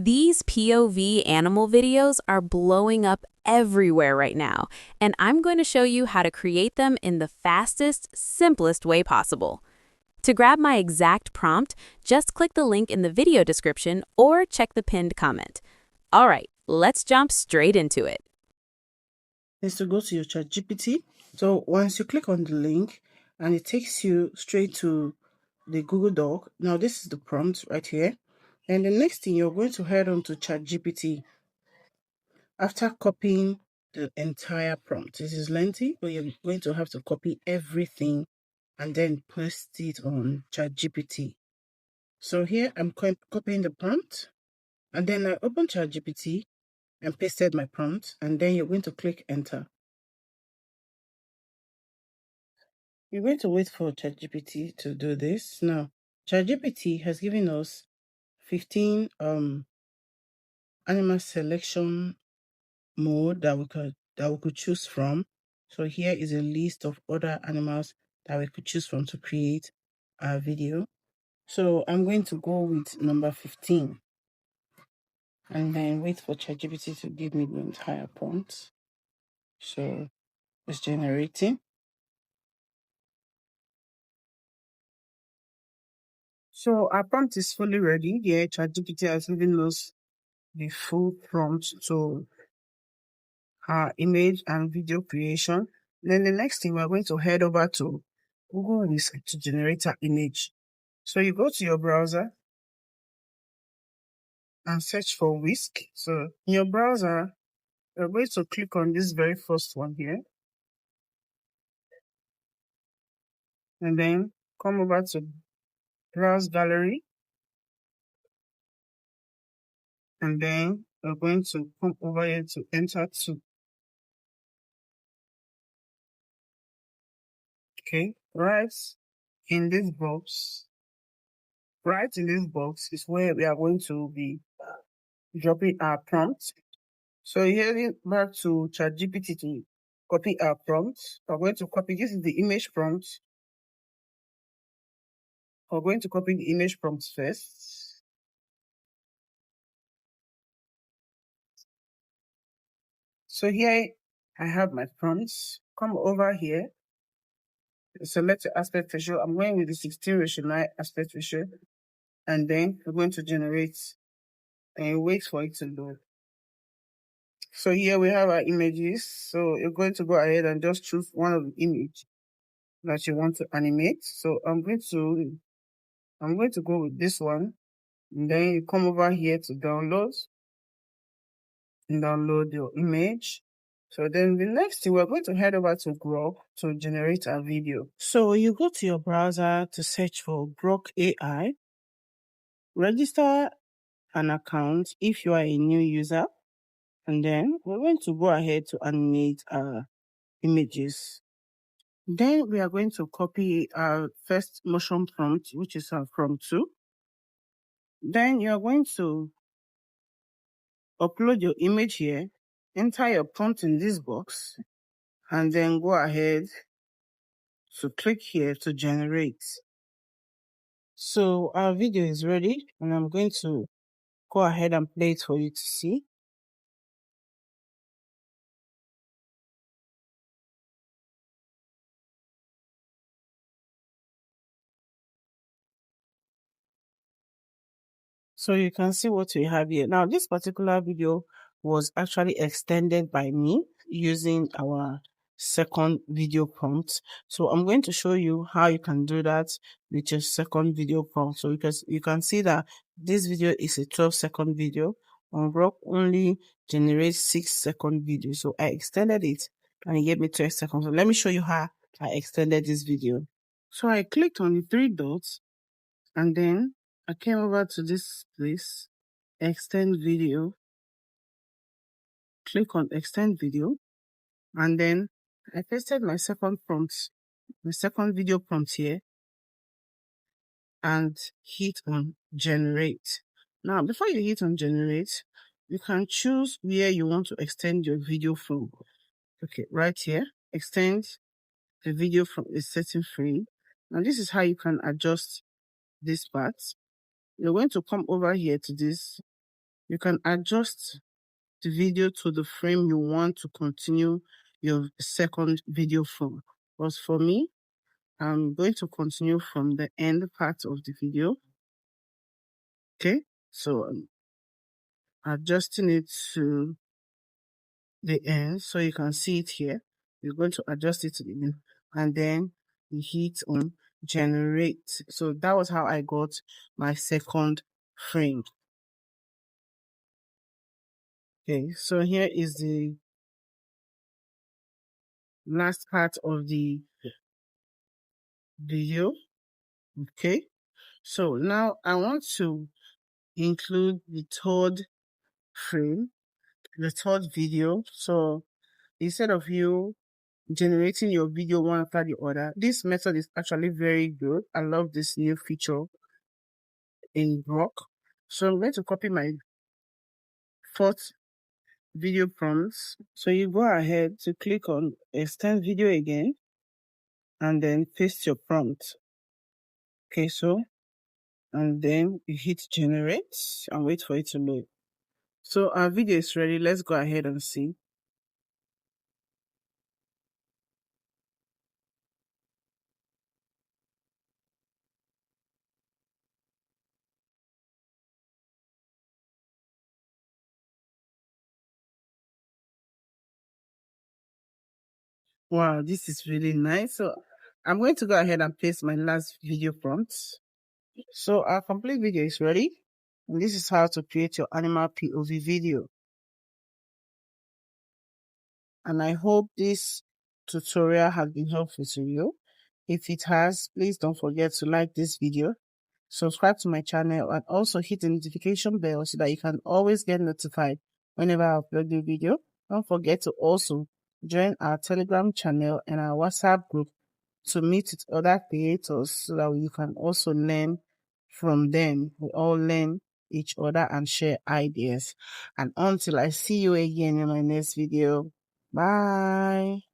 These POV animal videos are blowing up everywhere right now, and I'm going to show you how to create them in the fastest, simplest way possible. To grab my exact prompt, just click the link in the video description or check the pinned comment. All right, let's jump straight into it. Is to go to your ChatGPT. So once you click on the link and it takes you straight to the Google Doc. Now this is the prompt right here. And the next thing, you're going to head on to ChatGPT. After copying the entire prompt, this is lengthy, but you're going to have to copy everything and then paste it on ChatGPT. So here I'm copying the prompt, and then I open ChatGPT and pasted my prompt, and then you're going to click enter. You're going to wait for ChatGPT to do this. Now, ChatGPT has given us 15 animal selection mode that we could choose from. So here is a list of other animals that we could choose from to create our video. So I'm going to go with number 15 and then wait for ChatGPT to give me the entire prompt. So it's generating. So our prompt is fully ready. Here, ChatGPT has given us the full prompt to our image and video creation. Then the next thing, we're going to head over to Google Research to generate our image. So you go to your browser and search for whisk. So in your browser, you're going to click on this very first one here. And then come over to Browse Gallery. And then we're going to come over here to enter 2. Okay, right in this box. Right in this box is where we are going to be dropping our prompt. So heading back to ChatGPT to copy our prompt. We're going to copy, this is the image prompt. We're going to copy the image prompt first. So here I have my prompts. Come over here, select the aspect ratio. I'm going with the 16:9 aspect ratio. And then we're going to generate and wait for it to load. So here we have our images. So you're going to go ahead and just choose one of the image that you want to animate. So I'm going to go with this one. And then you come over here to download and download your image. So then the next thing, we're going to head over to Grok to generate a video. So you go to your browser to search for Grok AI, register an account if you are a new user, and then we're going to go ahead to animate our images. Then we are going to copy our first motion prompt, which is our prompt 2. Then you're going to upload your image here, enter your prompt in this box, and then go ahead to click here to generate. So our video is ready, and I'm going to go ahead and play it for you to see. So you can see what we have here. Now, this particular video was actually extended by me using our second video prompt. So I'm going to show you how you can do that with your second video prompt. So because you can see that this video is a 12-second video. On Grok only generates 6-second video. So I extended it and it gave me 12 seconds. So let me show you how I extended this video. So I clicked on the 3 dots and then I came over to this place, extend video, click on extend video, and then I pasted my second prompt, my second video prompt here, and hit on generate. Now, before you hit on generate, you can choose where you want to extend your video from. Okay, right here, extend the video from a certain frame. Now, this is how you can adjust this part. You're going to come over here to this you can adjust the video to the frame you want to continue your second video from. But for me, I'm going to continue from the end part of the video. Okay, so I'm adjusting it to the end so you can see it here. You're going to adjust it to the end and then you hit on generate. So that was how I got my second frame. Okay, so here is the last part of the video. Okay, so now I want to include the third frame, the third video. So instead of you generating your video one after the other, this method is actually very good. I love this new feature in Rock. So I'm going to copy my fourth video prompts. So you go ahead to click on extend video again and then paste your prompt. Okay, so and then you hit generate and wait for it to load. So our video is ready. Let's go ahead and see. Wow, this is really nice. So I'm going to go ahead and paste my last video prompt. So our complete video is ready. And this is how to create your animal POV video. And I hope this tutorial has been helpful to you. If it has, please don't forget to like this video, subscribe to my channel, and also hit the notification bell so that you can always get notified whenever I upload new video. Don't forget to also join our Telegram channel and our WhatsApp group to meet with other creators so that you can also learn from them. We all learn each other and share ideas. And until I see you again in my next video, bye.